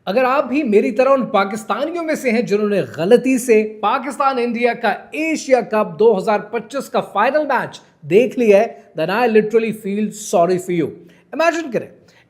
अगर आप भी मेरी तरह उन पाकिस्तानियों में से हैं जिन्होंने गलती से पाकिस्तान इंडिया का एशिया कप 2025 का फाइनल मैच देख लिया है, then I literally feel sorry for you.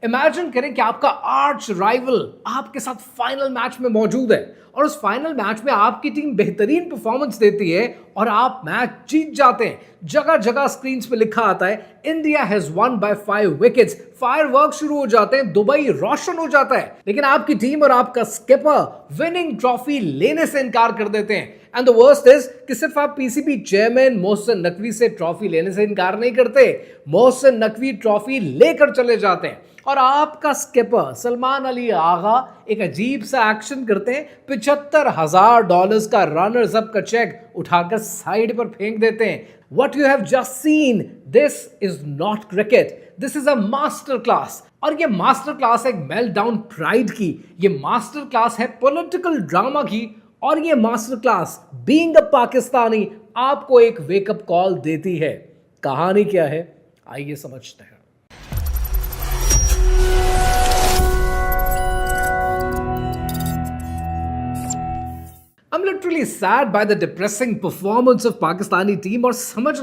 Imagine करें कि आपका आर्च राइवल आपके साथ फाइनल मैच में मौजूद है और उस फाइनल मैच में आपकी टीम बेहतरीन परफॉर्मेंस देती है और आप मैच जीत जाते हैं। जगह जगह स्क्रीन पे लिखा आता है India has one by 5 wickets, firework शुरू हो जाते हैं, दुबई रोशन हो जाता है, लेकिन आपकी टीम और आपका स्किपर विनिंग ट्रॉफी लेने से इनकार कर देते हैं। एंड द वर्स्ट इज कि सिर्फ आप पीसीबी चेयरमैन मोहसिन नकवी से ट्रॉफी लेने से इनकार नहीं करते, मोहसिन नकवी ट्रॉफी लेकर चले जाते हैं और आपका स्किपर सलमान अली आगा एक अजीब सा एक्शन करते हैं, $75,000 का रनर्स अप का चेक उठाकर साइड पर फेंक देते हैं। What you have just seen, this is not cricket. This is a master class. और ये मास्टर क्लास है मेल्टडाउन प्राइड की, ये मास्टर क्लास है पॉलिटिकल ड्रामा की, और ये master class being a Pakistani आपको एक वेकअप कॉल देती है। कहानी क्या है, आइए समझते हैं। I'm literally sad by the depressing performance of Pakistani team और समझ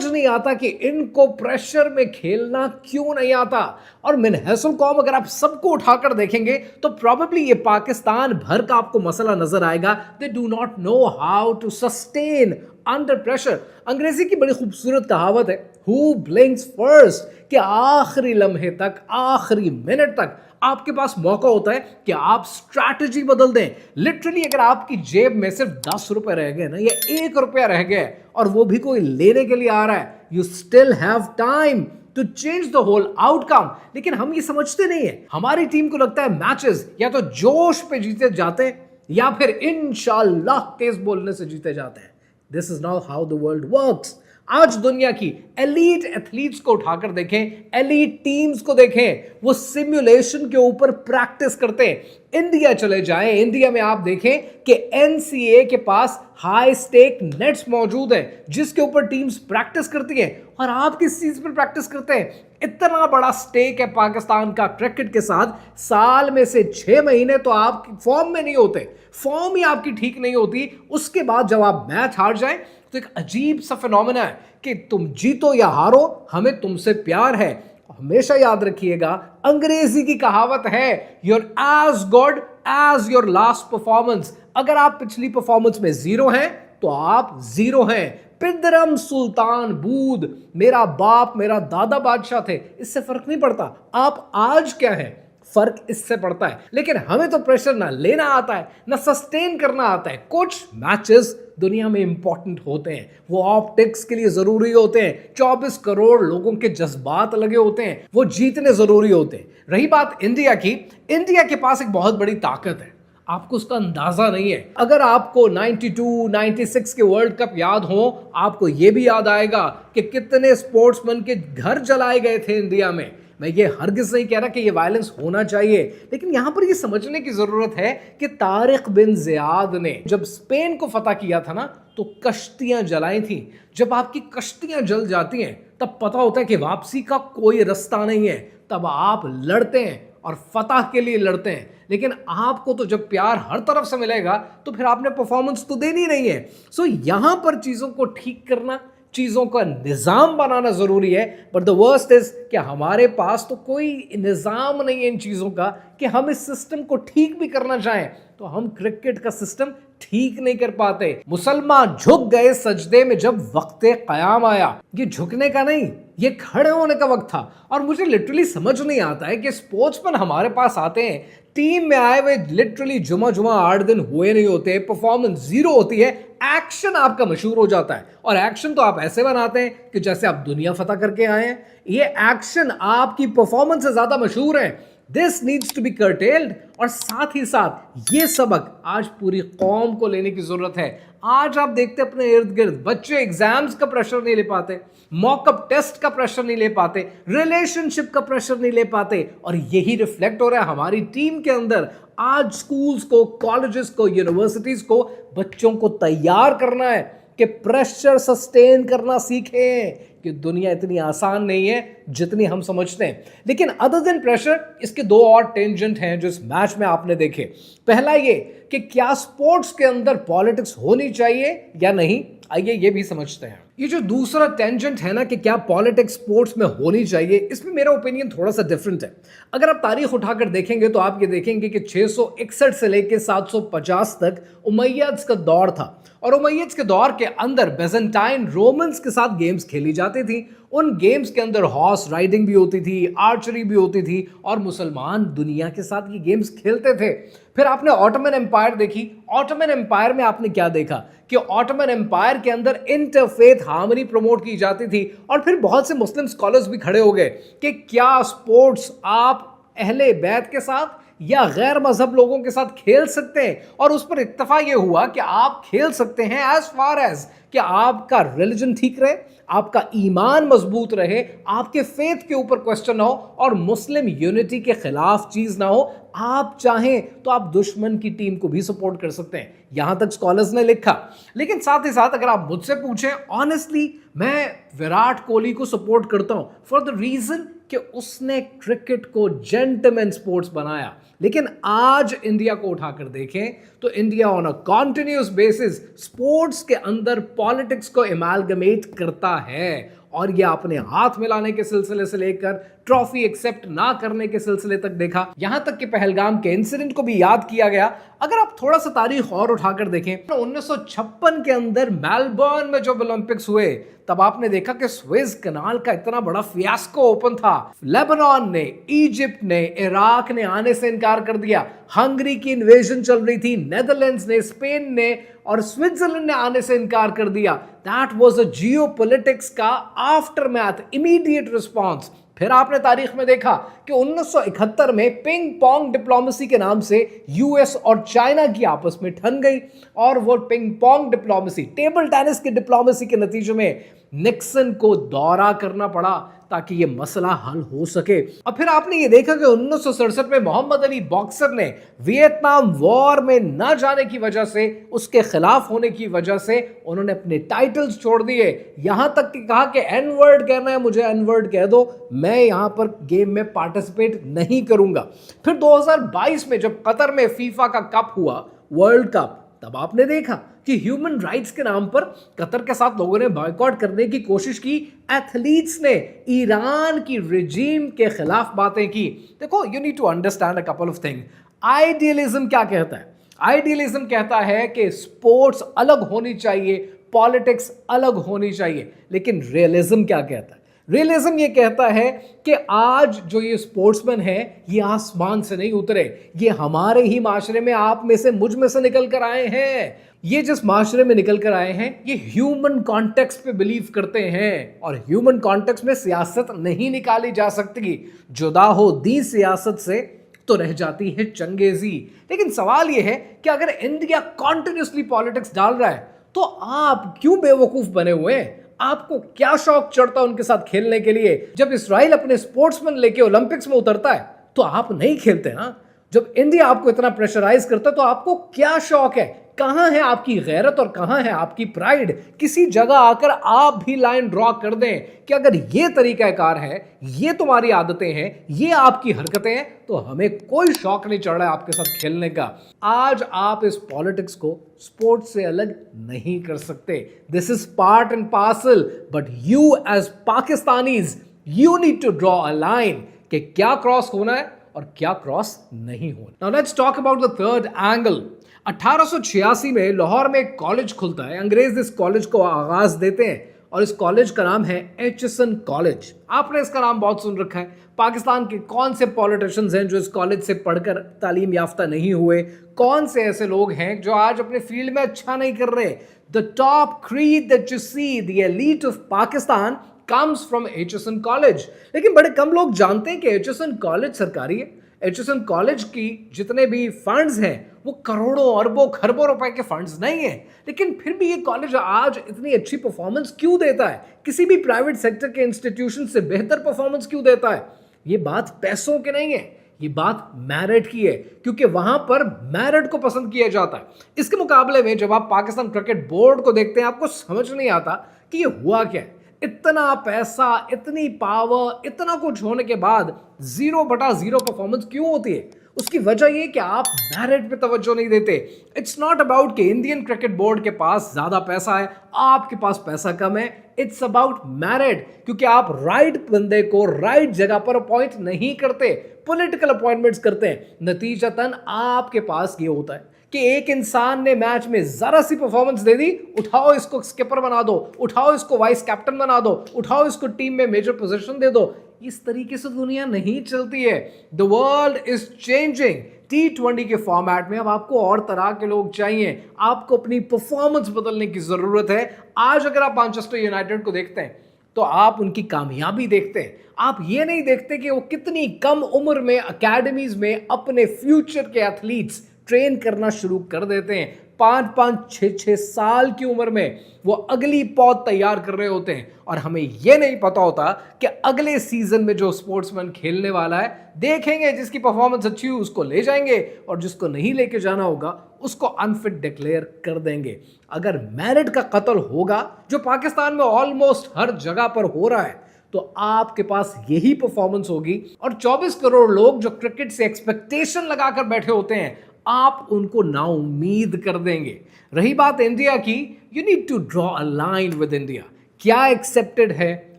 नहीं आता कि इनको प्रेशर में खेलना क्यों नहीं आता। और मिनहसल कौम अगर आप सबको उठाकर देखेंगे तो प्रॉबेबली ये पाकिस्तान भर का आपको मसला नजर आएगा। They do not know how to sustain under pressure. अंग्रेजी की बड़ी खूबसूरत कहावत है, हु ब्लिंक्स फर्स्ट, कि आखिरी लम्हे तक, आखिरी मिनट तक आपके पास मौका होता है कि आप स्ट्रैटेजी बदल दें। लिटरली अगर आपकी जेब में सिर्फ 10 रुपए रह गए ना, या 1 रुपया रह गया और वो भी कोई लेने के लिए आ रहा है, you still have time to change the whole outcome. लेकिन हम ये समझते नहीं है। हमारी टीम को लगता है मैचेस या तो जोश पे जीते जाते हैं या फिर इंशाल्लाह तेज बोलने से जीते जाते हैं। This is not how the world works. आज दुनिया की एलीट एथलीट्स को उठाकर देखें, एलीट टीम्स को देखें, वो सिमुलेशन के ऊपर प्रैक्टिस करते हैं। इंडिया चले जाएं, इंडिया में आप देखें कि एनसीए के पास हाई स्टेक नेट्स मौजूद हैं जिसके ऊपर टीम्स प्रैक्टिस करती हैं। और आप किस चीज पर प्रैक्टिस करते हैं? इतना बड़ा स्टेक है पाकिस्तान का क्रिकेट के साथ, साल में से 6 महीने तो आप फॉर्म में नहीं होते, फॉर्म ही आपकी ठीक नहीं होती। उसके बाद जब आप मैच हार जाएं तो एक अजीब सा फिनोमेना है कि तुम जीतो या हारो, हमें तुमसे प्यार है। हमेशा याद रखिएगा, अंग्रेजी की कहावत है, you're as good as your last performance. अगर आप पिछली परफॉर्मेंस में 0 हैं तो आप 0 हैं। पिदरम सुल्तान बूद, मेरा बाप मेरा दादा बादशाह थे, इससे फर्क नहीं पड़ता आप आज क्या हैं, फर्क इससे पड़ता है। लेकिन हमें तो प्रेशर ना लेना आता है ना सस्टेन करना आता है। कुछ मैचेस दुनिया में इंपॉर्टेंट होते हैं, वो ऑप्टिक्स के लिए जरूरी होते हैं, 24 करोड़ लोगों के जज्बात लगे होते हैं, वो जीतने जरूरी होते हैं। रही बात इंडिया की, इंडिया के पास एक बहुत बड़ी ताकत है, आपको उसका अंदाजा नहीं है। अगर आपको 92, 96 के वर्ल्ड कप याद हो, आपको यह भी याद आएगा कि कितने स्पोर्ट्समैन के घर जलाए गए थे इंडिया में। मैं ये हरगिज़ नहीं कह रहा कि ये वायलेंस होना चाहिए, लेकिन यहां पर ये समझने की जरूरत है कि तारिक बिन ज़ियाद ने जब स्पेन को फतह किया था ना, तो कश्तियां जलाई थी। जब आपकी कश्तियां जल जाती हैं तब पता होता है कि वापसी का कोई रास्ता नहीं है, तब आप लड़ते हैं और फतह के लिए लड़ते हैं। लेकिन आपको तो जब प्यार हर तरफ से मिलेगा तो फिर आपने परफॉर्मेंस तो देनी नहीं है। सो यहां पर चीजों को ठीक करना, चीजों का निजाम बनाना जरूरी है। बट द वर्स्ट इज कि हमारे पास तो कोई निजाम नहीं है इन चीजों का कि हम इस सिस्टम को ठीक भी करना चाहें तो हम क्रिकेट का सिस्टम ठीक नहीं कर पाते। मुसलमान झुक गए सजदे में जब वक्ते कयाम आया। ये झुकने का नहीं, ये खड़े होने का वक्त था। और मुझे लिटरली समझ नहीं आता है कि स्पोर्ट्समैन हमारे पास आते हैं, टीम में आए हुए लिटरली जुमा 8 दिन हुए नहीं होते, परफॉर्मेंस 0 होती है, एक्शन आपका मशहूर हो जाता है। और एक्शन तो आप ऐसे बनाते हैं कि जैसे आप दुनिया फतह करके आए हैं। ये एक्शन आपकी परफॉर्मेंस से ज्यादा मशहूर है। This needs to be curtailed. और साथ ही साथ ये सबक आज पूरी कौम को लेने की जरूरत है। आज आप देखते अपने इर्द गिर्द बच्चे एग्जाम्स का प्रेशर नहीं ले पाते, मॉकअप टेस्ट का प्रेशर नहीं ले पाते, रिलेशनशिप का प्रेशर नहीं ले पाते, और यही रिफ्लेक्ट हो रहा है हमारी टीम के अंदर। आज स्कूल्स को, कॉलेजेस को, यूनिवर्सिटीज को बच्चों को तैयार करना है कि प्रेशर सस्टेन करना सीखें कि दुनिया इतनी आसान नहीं है जितनी हम समझते हैं। लेकिन अदर देन प्रेशर, इसके दो और टेंजेंट हैं जो इस मैच में आपने देखे। पहला ये कि क्या स्पोर्ट्स के अंदर पॉलिटिक्स होनी चाहिए या नहीं, आइए ये भी समझते हैं। ये जो दूसरा टेंजेंट है ना कि क्या पॉलिटिक्स स्पोर्ट्स में होनी चाहिए, इसमें मेरा ओपिनियन थोड़ा सा डिफरेंट है। अगर आप तारीख उठाकर देखेंगे तो आप ये देखेंगे कि 661 से लेकर 750 तक उमैय्यद्स का दौर था, और उमैय्यद्स के दौर के अंदर बेजेंटाइन रोमन्स के साथ गेम्स खेली जाती थी। उन गेम्स के अंदर हॉर्स राइडिंग भी होती थी, आर्चरी भी होती थी, और मुसलमान दुनिया के साथ ये गेम्स खेलते थे। फिर आपने ऑटोमन एम्पायर देखी। ऑटोमन एम्पायर में आपने क्या देखा कि ऑटोमन एम्पायर के अंदर इंटरफेथ हार्मनी प्रमोट की जाती थी। और फिर बहुत से मुस्लिम स्कॉलर्स भी खड़े हो गए कि क्या स्पोर्ट्स आप अहले बैत के साथ या गैर मजहब लोगों के साथ खेल सकते हैं, और उस पर इत्तफा यह हुआ कि आप खेल सकते हैं एज फार एज कि आपका रिलीजन ठीक रहे, आपका ईमान मजबूत रहे, आपके फेथ के ऊपर क्वेश्चन ना हो, और मुस्लिम यूनिटी के खिलाफ चीज ना हो। आप चाहें तो आप दुश्मन की टीम को भी सपोर्ट कर सकते हैं, यहां तक स्कॉलर्स ने लिखा। लेकिन साथ ही साथ अगर आप मुझसे पूछें, ऑनेस्टली मैं विराट कोहली को सपोर्ट करता हूं फॉर द रीजन कि उसने क्रिकेट को जेंटलमैन स्पोर्ट्स बनाया। लेकिन आज इंडिया को उठाकर देखें तो India on a continuous basis sports के अंदर पॉलिटिक्स को एमालगमेट करता है, और ये आपने हाथ मिलाने के सिलसिले से लेकर ट्रॉफी एक्सेप्ट ना करने के सिलसिले तक देखा, यहां तक कि पहलगाम के इंसिडेंट को भी याद किया गया। अगर आप थोड़ा सा तारीख और उठाकर देखें तो 1956 के अंदर मेलबर्न में जब ओलंपिक्स हुए तब आपने देखा कि स्वेज कनाल का इतना बड़ा फियास्को ओपन था। लेबनान ने, इजिप्ट ने, इराक ने आने से इनकार कर दिया, हंगरी की इन्वेजन चल रही थी, नेदरलैंड्स ने, स्पेन ने और स्विट्जरलैंड ने आने से इनकार कर दिया। दैट वाज अ जियोपॉलिटिक्स का आफ्टरमैथ, इमीडिएट रिस्पॉन्स। फिर आपने तारीख में देखा कि 1971 में पिंग पोंग डिप्लोमेसी के नाम से यूएस और चाइना की आपस में ठन गई, और वो ping pong diplomacy, table tennis की डिप्लोमेसी के नतीजे में निक्सन को दौरा करना पड़ा ताकि ये मसला हल हो सके। और फिर आपने ये देखा कि 1967 में मोहम्मद अली बॉक्सर ने वियतनाम वॉर में न जाने की वजह से, उसके खिलाफ होने की वजह से उन्होंने अपने टाइटल्स छोड़ दिए, यहां तक कि कहा कि एन वर्ड कहना है मुझे एन वर्ड कह दो, मैं यहां पर गेम में पार्टिसिपेट नहीं करूंगा। फिर 2022 में जब कतर में फीफा का कप हुआ, वर्ल्ड कप, तब आपने देखा कि ह्यूमन राइट्स के नाम पर कतर के साथ लोगों ने बॉयकॉट करने की कोशिश की। एथलीट्स ने ईरान की रिजीम के खिलाफ बातें की। देखो, you need to understand a couple of thing. Idealism क्या कहता है? आइडियलिज्म कहता है कि स्पोर्ट्स अलग होनी चाहिए, पॉलिटिक्स अलग होनी चाहिए। लेकिन रियलिज्म क्या कहता है? रियलिज्म ये कहता है कि आज जो ये स्पोर्ट्समैन है ये आसमान से नहीं उतरे, ये हमारे ही माशरे में, आप में से, मुझ में से निकल कर आए हैं। ये जिस माशरे में निकल कर आए हैं ये ह्यूमन कॉन्टेक्स्ट पे बिलीव करते हैं, और ह्यूमन कॉन्टेक्स्ट में सियासत नहीं निकाली जा सकती। जुदा हो दी सियासत से तो रह जाती है चंगेजी। लेकिन सवाल यह है कि अगर इंडिया कॉन्टिन्यूसली पॉलिटिक्स डाल रहा है तो आप क्यों बेवकूफ बने हुए हैं? आपको क्या शौक चढ़ता है उनके साथ खेलने के लिए? जब इजराइल अपने स्पोर्ट्समैन लेके ओलंपिक्स में उतरता है तो आप नहीं खेलते ना। जब इंडिया आपको इतना प्रेशराइज करता है तो आपको क्या शौक है? कहां है आपकी गैरत और कहां है आपकी प्राइड? किसी जगह आकर आप भी लाइन ड्रॉ कर दें कि अगर ये तरीकाकार है, ये तुम्हारी आदतें हैं, ये आपकी हरकतें हैं, तो हमें कोई शौक नहीं चढ़ रहा है आपके साथ खेलने का। आज आप इस पॉलिटिक्स को स्पोर्ट्स से अलग नहीं कर सकते। This is part and parcel, but you as Pakistanis, you need to draw a line कि क्या क्रॉस होना है और क्या क्रॉस नहीं होना। Now let's talk about the third angle. 1886 में लाहौर में एक कॉलेज खुलता है। अंग्रेज इस कॉलेज को आगाज देते हैं और इस कॉलेज का नाम है एचसन कॉलेज। आपने इसका नाम बहुत सुन रखा है। पाकिस्तान के कौन से पॉलिटिशियंस हैं जो इस कॉलेज से पढ़कर तालीम याफ्ता नहीं हुए? कौन से ऐसे लोग हैं जो आज अपने फील्ड में अच्छा नहीं कर रहे? The top creed that you see, the elite of Pakistan comes from Aitchison college. लेकिन बड़े कम लोग जानते हैं कि एचएसएन कॉलेज सरकारी है। एचएसएन कॉलेज की जितने भी फंड्स हैं वो करोड़ों अरबों खरबों रुपए के फंड्स नहीं है, लेकिन फिर भी ये कॉलेज आज इतनी अच्छी परफॉर्मेंस क्यों देता है? किसी भी प्राइवेट सेक्टर के इंस्टीट्यूशन से बेहतर परफॉर्मेंस क्यों देता है? ये बात पैसों की नहीं है, ये बात मेरिट की है, क्योंकि वहां पर मेरिट को पसंद किया जाता है। इसके मुकाबले में जब आप पाकिस्तान क्रिकेट बोर्ड को देखते हैं, आपको समझ नहीं आता कि ये हुआ क्या है। इतना पैसा, इतनी पावर, इतना कुछ होने के बाद 0/0 परफॉर्मेंस क्यों होती है? उसकी वजह ये कि आप मेरिट पे तवज्जो नहीं देते। इट्स नॉट अबाउट कि इंडियन क्रिकेट बोर्ड के पास ज्यादा पैसा है, आपके पास पैसा कम है। इट्स अबाउट मेरिट, क्योंकि आप राइट बंदे को राइट जगह पर अपॉइंट नहीं करते, पॉलिटिकल अपॉइंटमेंट्स करते हैं। नतीजतन आपके पास ये होता है कि एक इंसान ने मैच में जरा सी परफॉर्मेंस दे दी, उठाओ इसको स्किपर बना दो, उठाओ इसको वाइस कैप्टन बना दो, उठाओ इसको टीम में मेजर पोजीशन दे दो। इस तरीके से दुनिया नहीं चलती है। The world is changing. T20 के फॉर्मेट में अब आपको और तरह के लोग चाहिए, आपको अपनी परफॉर्मेंस बदलने की जरूरत है। आज अगर आप मैनचेस्टर यूनाइटेड को देखते हैं तो आप उनकी कामयाबी देखते हैं, आप ये नहीं देखते कि वो कितनी कम उम्र में अकेडमीज में अपने फ्यूचर के एथलीट्स ट्रेन करना शुरू कर देते हैं। 5-5, 6-6 साल की उम्र में वो अगली पौध तैयार कर रहे होते हैं, और हमें यह नहीं पता होता कि अगले सीजन में जो स्पोर्ट्समैन खेलने वाला है, देखेंगे जिसकी परफॉर्मेंस अच्छी हो उसको ले जाएंगे, और जिसको नहीं लेके जाना होगा उसको अनफिट डिक्लेयर कर देंगे। अगर मेरिट का कत्ल होगा, जो पाकिस्तान में ऑलमोस्ट हर जगह पर हो रहा है, तो आपके पास यही परफॉर्मेंस होगी, और 24 करोड़ लोग जो क्रिकेट से एक्सपेक्टेशन लगाकर बैठे होते हैं, आप उनको नाउम्मीद कर देंगे। रही बात इंडिया की, you need to draw a line with India. क्या एक्सेप्टेड है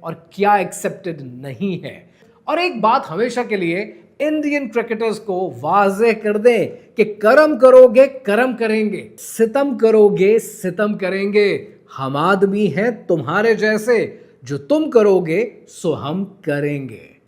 और क्या एक्सेप्टेड नहीं है। और एक बात हमेशा के लिए इंडियन क्रिकेटर्स को वाज़ेह कर दें कि कर्म करोगे कर्म करेंगे, सितम करोगे सितम करेंगे। हम आदमी हैं तुम्हारे जैसे, जो तुम करोगे सो हम करेंगे।